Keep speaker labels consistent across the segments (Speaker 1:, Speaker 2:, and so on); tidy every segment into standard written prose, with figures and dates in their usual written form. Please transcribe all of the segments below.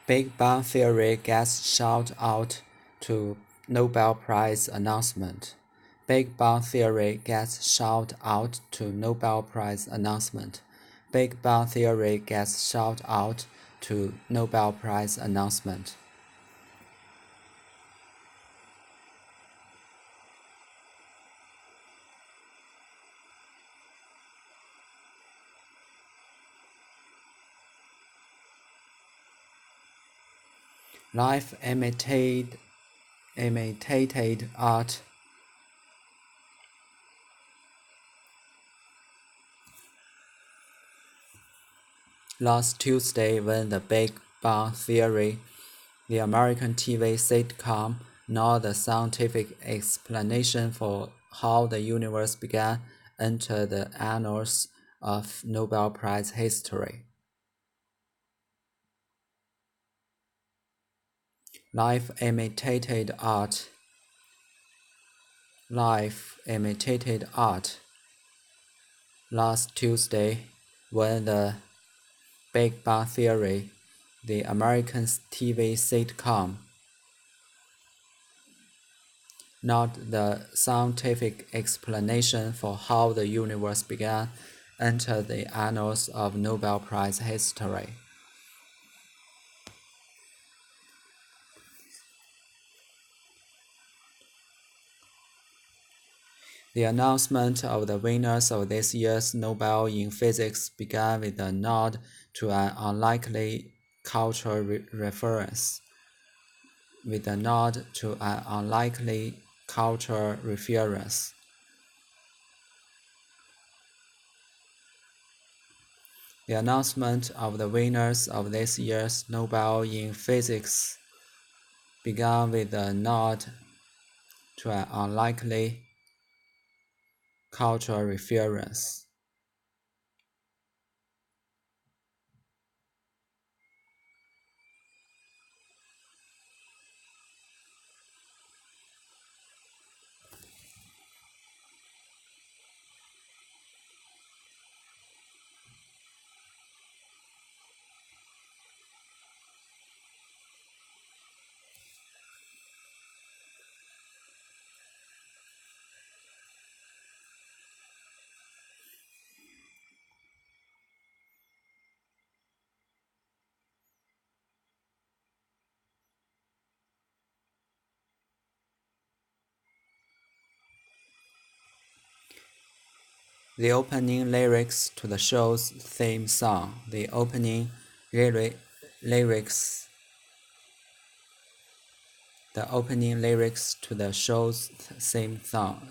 Speaker 1: Big Bang Theory gets shout out to Nobel Prize announcement. Big Bang Theory gets shout out to Nobel Prize announcement. Big Bang Theory gets shout out to Nobel Prize announcement. Life imitated art. Last Tuesday, when The Big Bang Theory, the American TV sitcom, not the scientific explanation for how the universe began, entered the annals of Nobel Prize history. Life imitated art. Life imitated art. Last Tuesday, when The Big Bang Theory, the American TV sitcom, not the scientific explanation for how the universe began, entered the annals of Nobel Prize history. The announcement of the winners of this year's Nobel in Physics began with a nod to an unlikely cultural reference. With a nod to an unlikely cultural reference. The announcement of the winners of this year's Nobel in Physics began with a nod to an unlikely cultural reference. The opening lyrics to the show's theme song. The opening lyrics. The opening lyrics to the show's theme song.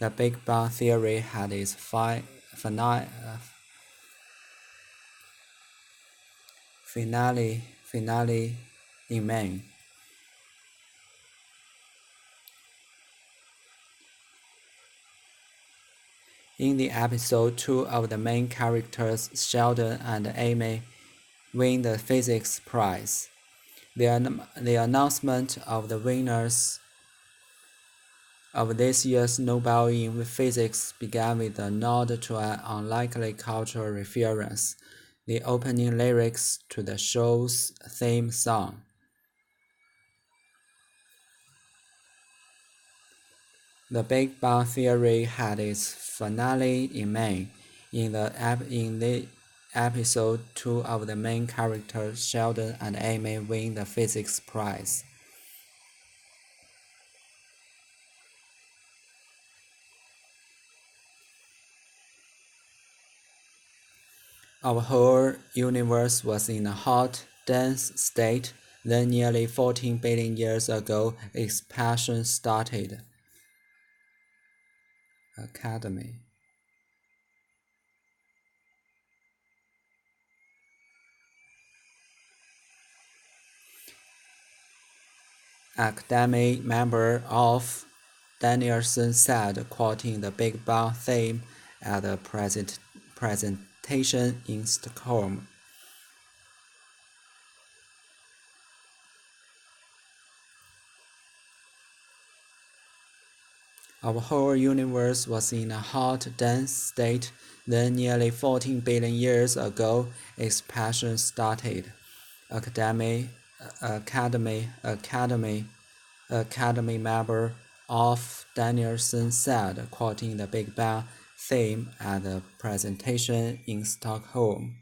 Speaker 1: The Big Bang Theory had its finale in May. In the episode, two of the main characters, Sheldon and Amy, win the physics prize. The announcement of the winners of this year's Nobel in Physics began with a nod to an unlikely cultural reference, the opening lyrics to the show's theme song. The Big Bang Theory had its finale in May. In the episode, two of the main characters, Sheldon and Amy, win the physics prize. Our whole universe was in a hot, dense state. Then nearly 14 billion years ago, expansion started. Academy. Academic member of Danielson said, quoting the Big Bang theme at a presentation in Stockholm. Our whole universe was in a hot, dense state. Then, nearly 14 billion years ago, expansion started. Academy member of Danielson said, quoting the Big Bang theme at the presentation in Stockholm.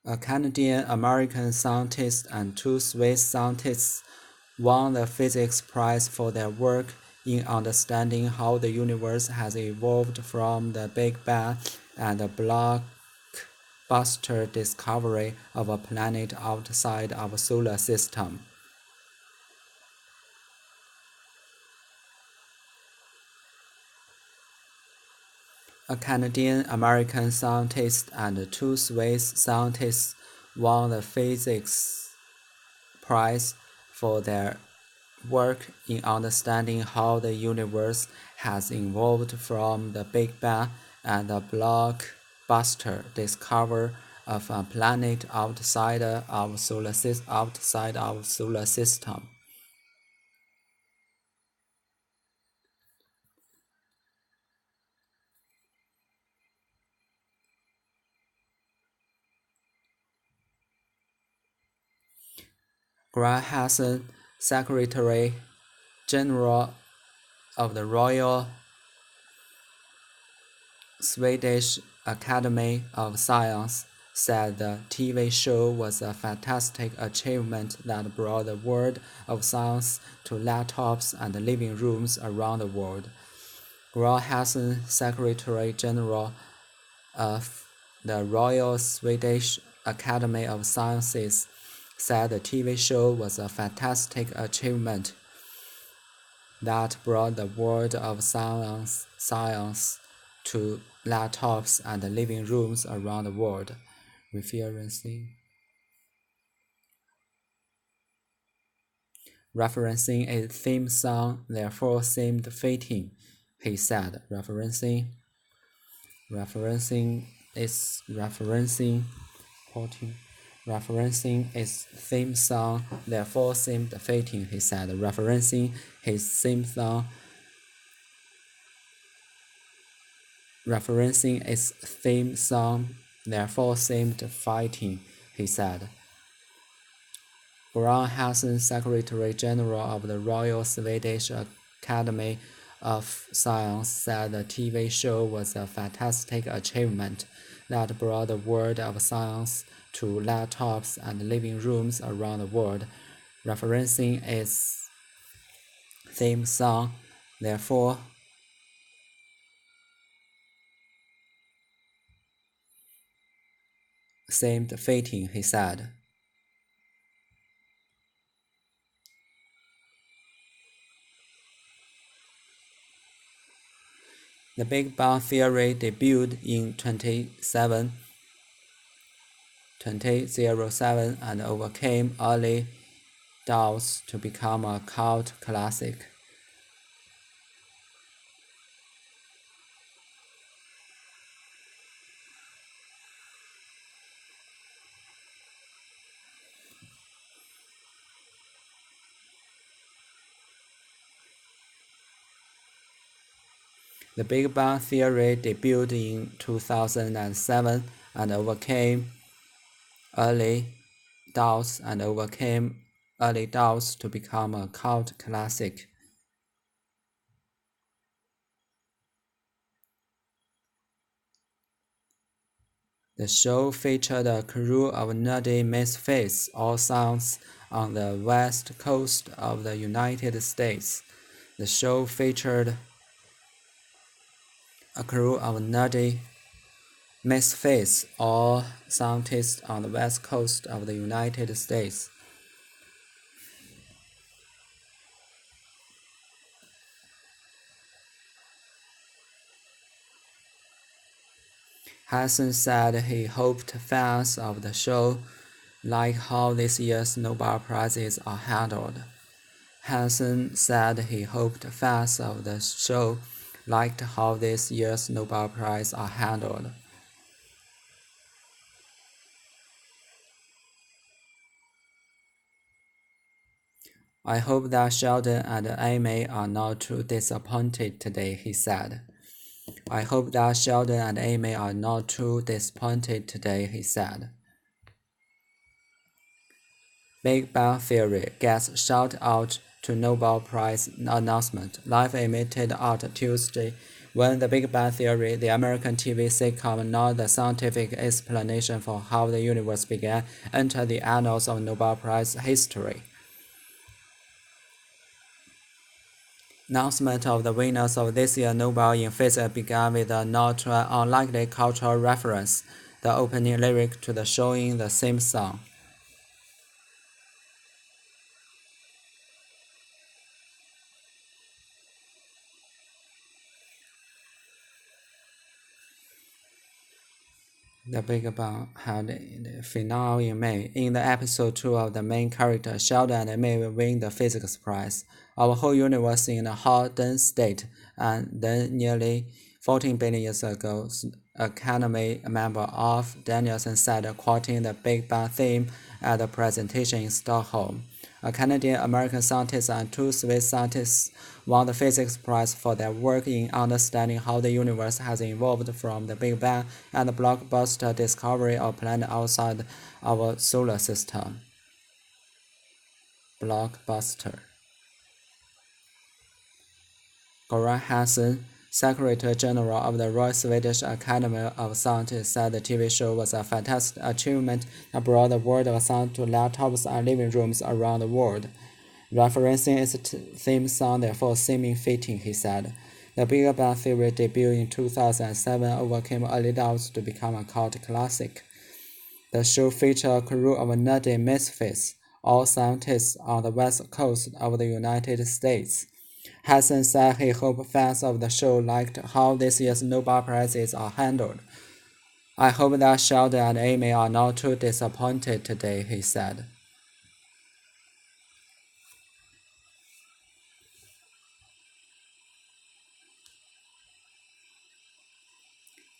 Speaker 1: A Canadian-American scientist and two Swiss scientists won the physics prize for their work in understanding how the universe has evolved from the Big Bang and the blockbuster discovery of a planet outside our solar system. A Canadian-American scientist and two Swiss scientists won the physics prize for their work in understanding how the universe has evolved from the Big Bang and the blockbuster discovery of a planet outside our solar system. Graham Hansen, Secretary General of the Royal Swedish Academy of Science, said the TV show was a fantastic achievement that brought the world of science to laptops and living rooms around the world. Graham Hansen, Secretary General of the Royal Swedish Academy of Sciences, said the TV show was a fantastic achievement that brought the world of science to laptops and living rooms around the world, referencing a theme song, therefore seemed fitting, he said, referencing its theme song, therefore seemed fitting, he said, referencing its theme song, therefore seemed fitting, he said. Graham Hansen, Secretary General of the Royal Swedish Academy of Science, said the TV show was a fantastic achievement that brought the world of science to laptops and living rooms around the world, referencing its theme song, therefore seemed fitting, he said. The Big Bang Theory debuted in 2007 and overcame early doubts to become a cult classic. The Big Bang Theory debuted in 2007 and overcame early doubts to become a cult classic. The show featured a crew of nerdy misfits, all science on the west coast of the United States. The show featured a crew of nerdy misfits, all scientists on the west coast of the United States. Hansen said he hoped fans of the show like how this year's Nobel Prizes are handled. Hansen said he hoped fans of the show liked how this year's Nobel Prize are handled. I hope that Sheldon and Amy are not too disappointed today, he said. I hope that Sheldon and Amy are not too disappointed today, he said. Big Bang Theory gets shout out to Nobel Prize announcement. Live emitted out Tuesday when The Big Bang Theory, the American TV sitcom not the scientific explanation for how the universe began, entered the annals of Nobel Prize history. Announcement of the winners of this year's Nobel in Physics began with a not unlikely cultural reference, the opening lyric to the showing the same song. The Big Bang had the finale in May. In the episode 2 of the main character, Sheldon and Amy will win the physics prize. Our whole universe in a hot, dense state, and then nearly 14 billion years ago, Academy member of Danielson said, quoting the Big Bang theme at a presentation in Stockholm. A Canadian-American scientist and two Swiss scientists won the physics prize for their work in understanding how the universe has evolved from the Big Bang and the blockbuster discovery of planets outside our solar system. Blockbuster. Göran Hansson, Secretary General of the Royal Swedish Academy of Sciences, said the TV show was a fantastic achievement that brought the world of science to laptops and living rooms around the world. Referencing its theme song, therefore seeming fitting, he said. The Big Bang Theory debuted in 2007 overcame early doubts to become a cult classic. The show featured a crew of nerdy misfits, all scientists on the west coast of the United States. Hassan said he hoped fans of the show liked how this year's Nobel Prizes are handled. I hope that Sheldon and Amy are not too disappointed today, he said.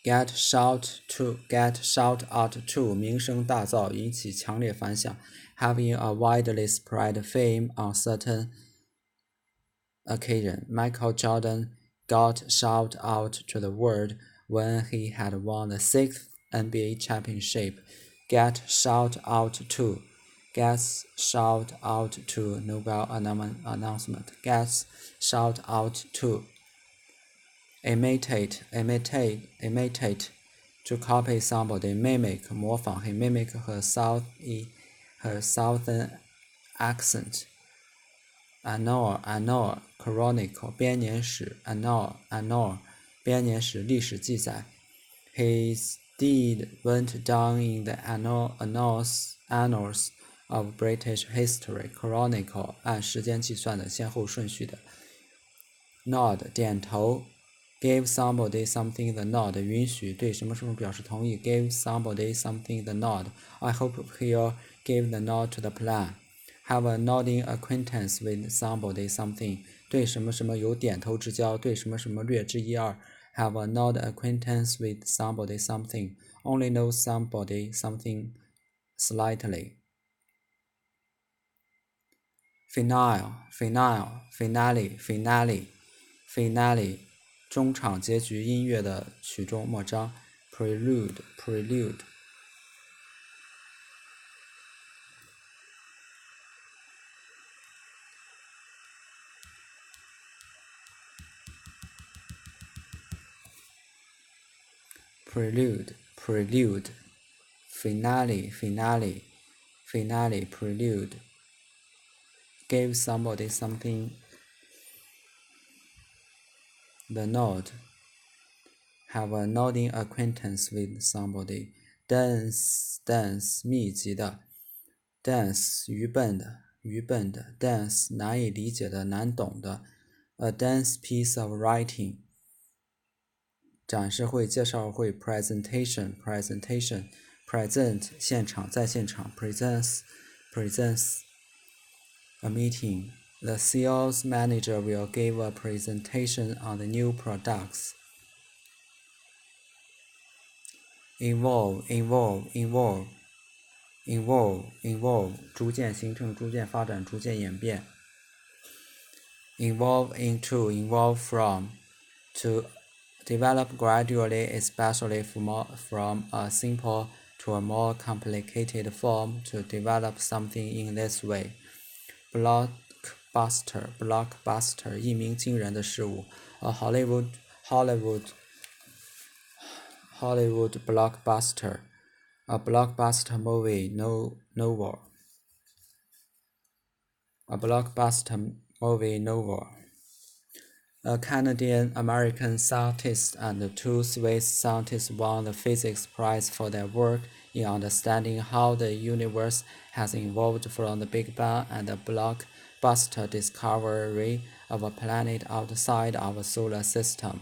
Speaker 1: Get shout out to 名声大噪，引起强烈反响 having a widely spread fame on certain occasion. Michael Jordan got shout out to the world when he had won the 6th NBA championship. Get shout out to. Gets shout out to Nobel announcement. Gets shout out to. Imitate, to copy somebody, mimic, 模仿, he mimic her southern accent. Annal, chronicle, 编年史 annal, 编年史历史记载 His deed went down in the annals of British history. Chronicle, 按时间计算的先后顺序的 Nod, 点头Give somebody something the nod, 允许对什么什么表示同意 Give somebody something the nod. I hope he'll give the nod to the plan. Have a nodding acquaintance with somebody something. 对什么什么有点头之交，对什么什么略知一二 Have a nod acquaintance with somebody something. Only know somebody something slightly. Finale. 中场结局音乐的曲终末章 Prelude. Finale, prelude. Give somebody something the nod. Have a nodding acquaintance with somebody. Dance, 密集的 Dance, 愚笨的 Dance, 难以理解的难懂的 A dance piece of writing. 展示会介绍会 Presentation, Present, 现场在现场 Presents, A meeting, The sales manager will give a presentation on the new products. Evolve, 逐渐形成，逐渐发展，逐渐演变。Evolve into, evolve from, to develop gradually, especially from a simple to a more complicated form, to develop something in this way. Blockbuster 一鸣惊人的事物。A Hollywood blockbuster, a blockbuster movie novel. A blockbuster movie novel. A Canadian-American scientist and two Swiss scientists won the physics prize for their work in understanding how the universe has evolved from the Big Bang and the blockbuster discovery of a planet outside our solar system.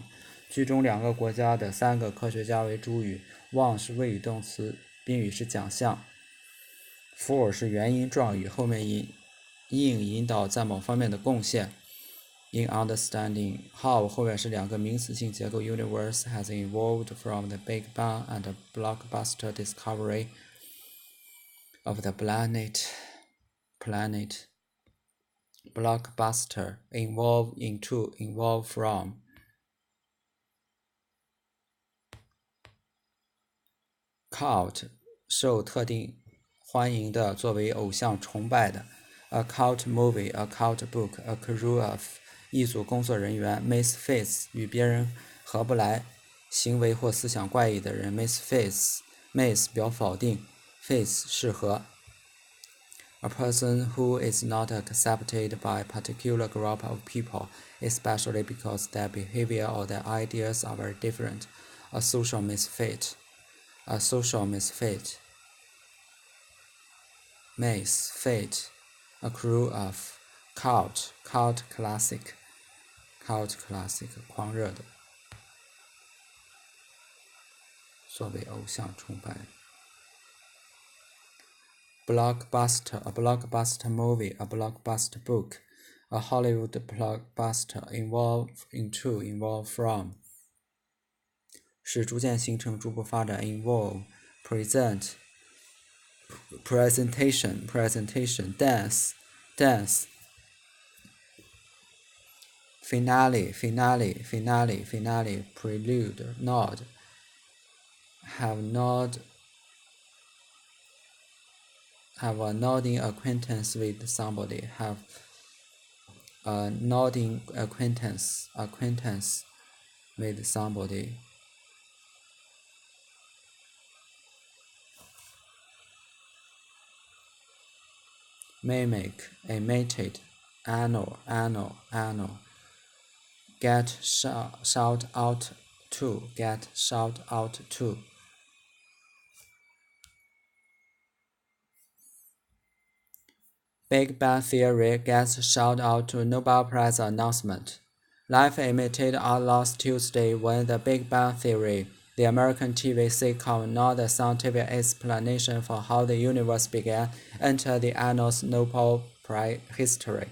Speaker 1: 剧中两个国家的三个科学家为主语 ，won 是谓语动词，宾语是奖项 ，for 是原因状语，后面引导在某方面的贡献。In understanding how 后面是两个名词性结构 universe has evolved from the Big Bang and the blockbuster discovery of the planet. Blockbuster, evolve into, evolve from. Cult 受特定欢迎的，作为偶像崇拜的。A cult movie, a cult book, a crew of 一组工作人员 misfits 与别人合不来，行为或思想怪异的人 misfits mis 表否定 fits 适合。A person who is not accepted by a particular group of people, especially because their behavior or their ideas are very different. A social misfit. A social misfit. Misfit. A crew of. Cult classic. Cult classic 狂热的，作为偶像崇拜。Blockbuster, a blockbuster movie, a blockbuster book, a Hollywood blockbuster, evolve into, evolve from. 使逐渐形成，逐步发展 evolve, present, presentation, dance, finale, prelude, nod, have a nodding acquaintance with somebody, have a nodding acquaintance with somebody. Mimic, imitate, annul. Get, shout out to, Big Bang Theory gets shout out to Nobel Prize announcement. Life imitated on last Tuesday when The Big Bang Theory, the American TV sitcom not the scientific explanation for how the universe began, entered the annals Nobel Prize history.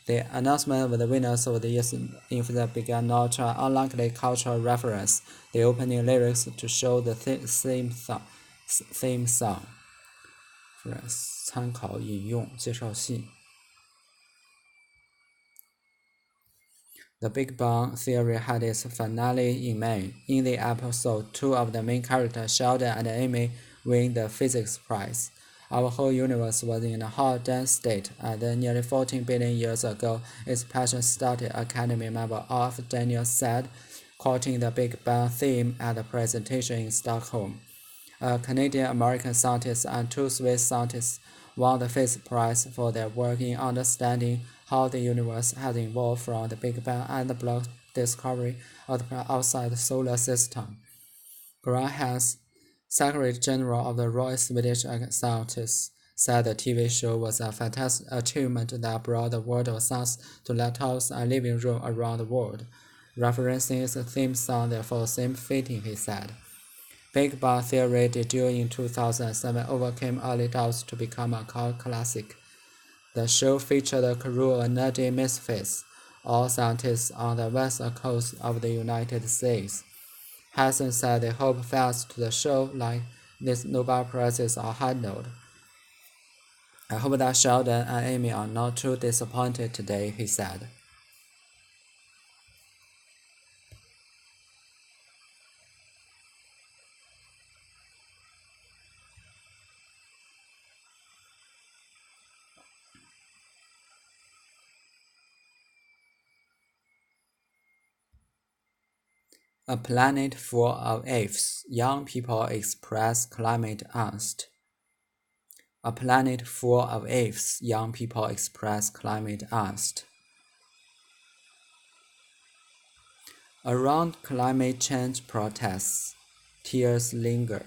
Speaker 1: The announcement of the winners of the year's Infinite began not an unlikely cultural reference. The opening lyrics to show the theme song. 参考引用介绍信。The Big Bang Theory had its finale in May. In the episode, two of the main characters, Sheldon and Amy, win the physics prize. Our whole universe was in a hot, dense state, and then nearly 14 billion years ago, its passion started, Academy member Arthur Daniels said, quoting the Big Bang theme at a presentation in Stockholm. A Canadian-American scientist and two Swiss scientists won the physics prize for their work in understanding how the universe has evolved from the Big Bang and the block discovery of the planet outside the solar system. Grant Hess, Secretary General of the Royal Swedish Scientists, said the TV show was a fantastic achievement that brought the world of science to laptops and living room around the world. Referencing its theme song, therefore seemed fitting, he said. Big Bang Theory debuted in 2007 overcame early doubts to become a cult classic. The show featured a crew of nerdy misfits, all scientists on the west coast of the United States. Hassan said they hope fans to the show like these Nobel Prizes are handled. I hope that Sheldon and Amy are not too disappointed today, he said. A planet full of apes, young people express climate angst. A planet full of apes, young people express climate angst. Around climate change protests, tears linger.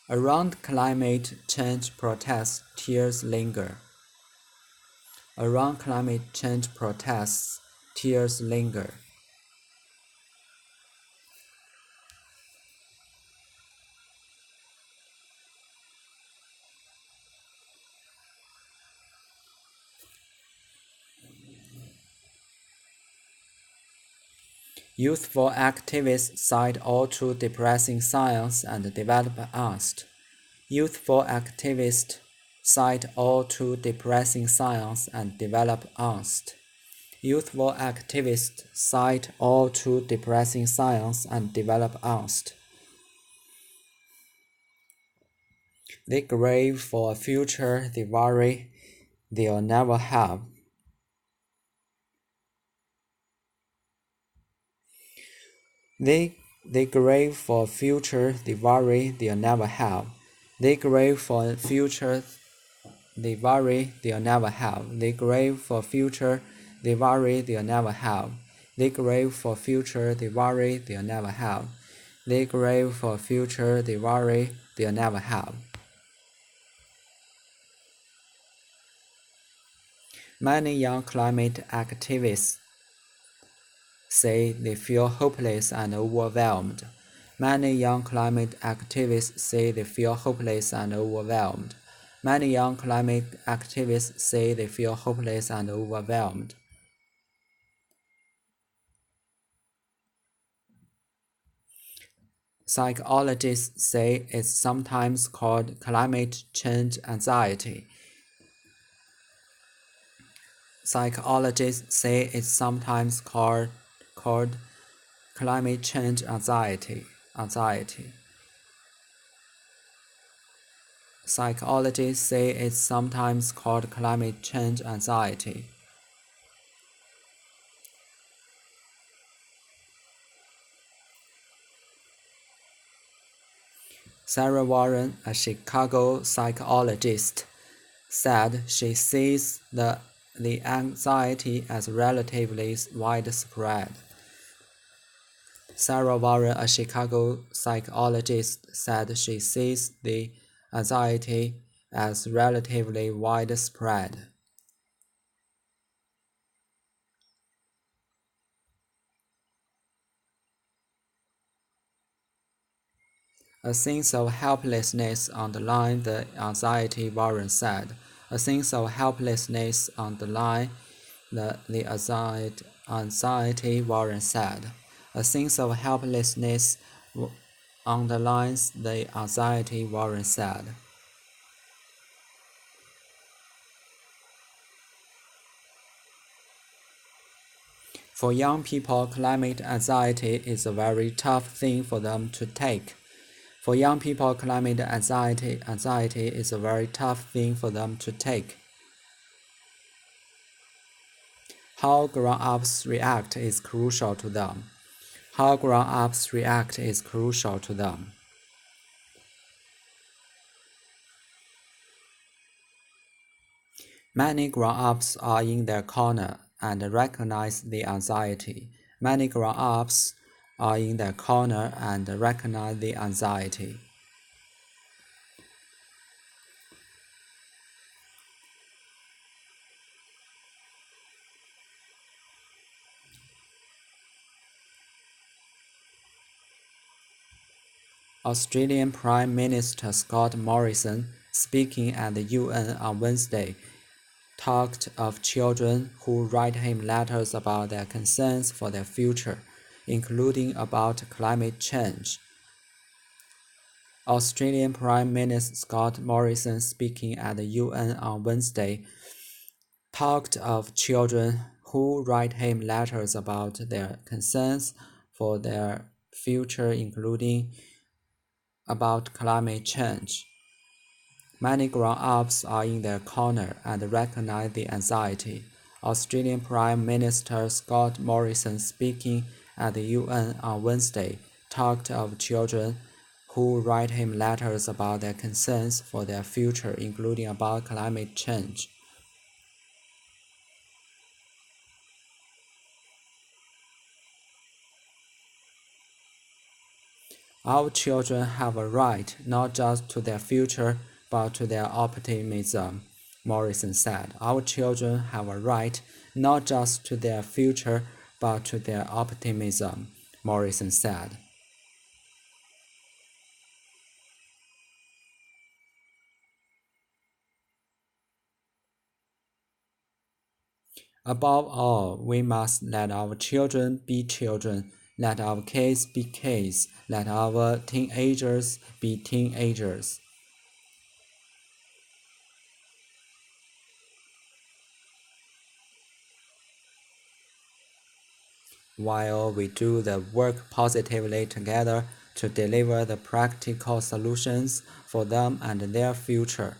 Speaker 1: Around climate change protests, tears linger. Around climate change protests, tears linger. Youthful activists cite all too depressing science and develop angst. Youthful activists cite all too depressing science and develop angst. Youthful activists cite all too depressing science and develop angst. They grave for a future they worry they'll never have. They grave for a future they worry they'll never have. They grave for a future they worry they'll never have. They grave for future they worry they'll never have. They grave for future they worry they'll never have. They grave for future they worry they'll never have. Many young climate activists say they feel hopeless and overwhelmed. Many young climate activists say they feel hopeless and overwhelmed. Many young climate activists say they feel hopeless and overwhelmed. Psychologists say it's sometimes called climate change anxiety. Psychologists say it's sometimes called climate change anxiety. Psychologists say it's sometimes called climate change anxiety. Sarah Warren, a Chicago psychologist, said she sees the anxiety as relatively widespread. Sarah Warren, a Chicago psychologist, said she sees the anxiety as relatively widespread. A sense of helplessness underlined the anxiety, Warren said. A sense of helplessness underlined the anxiety, Warren said. A sense of helplessness underlines the anxiety, Warren said. For young people, climate anxiety is a very tough thing for them to take. For young people, climate anxiety is a very tough thing for them to take. How grown-ups react is crucial to them. How grown-ups react is crucial to them. Many grown-ups are in their corner and recognize the anxiety. Many grown-ups are in their corner and recognize the anxiety. Australian Prime Minister Scott Morrison speaking at the UN on Wednesday, talked of children who write him letters about their concerns for their future, including about climate change. Australian Prime Minister Scott Morrison, speaking at the UN on Wednesday, talked of children who write him letters about their concerns for their future, including about climate change. Many grown-ups are in their corner and recognize the anxiety. Australian Prime Minister Scott Morrison, speaking at the UN on Wednesday, talked of children who write him letters about their concerns for their future, including about climate change. Our children have a right not just to their future, but to their optimism, Morrison said. Our children have a right not just to their future, but to their optimism, Morrison said. Above all, we must let our children be children, let our kids be kids, let our teenagers be teenagers. While we do the work positively together to deliver the practical solutions for them and their future.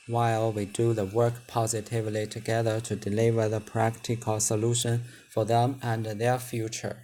Speaker 1: While we do the work positively together to deliver the practical solution for them and their future.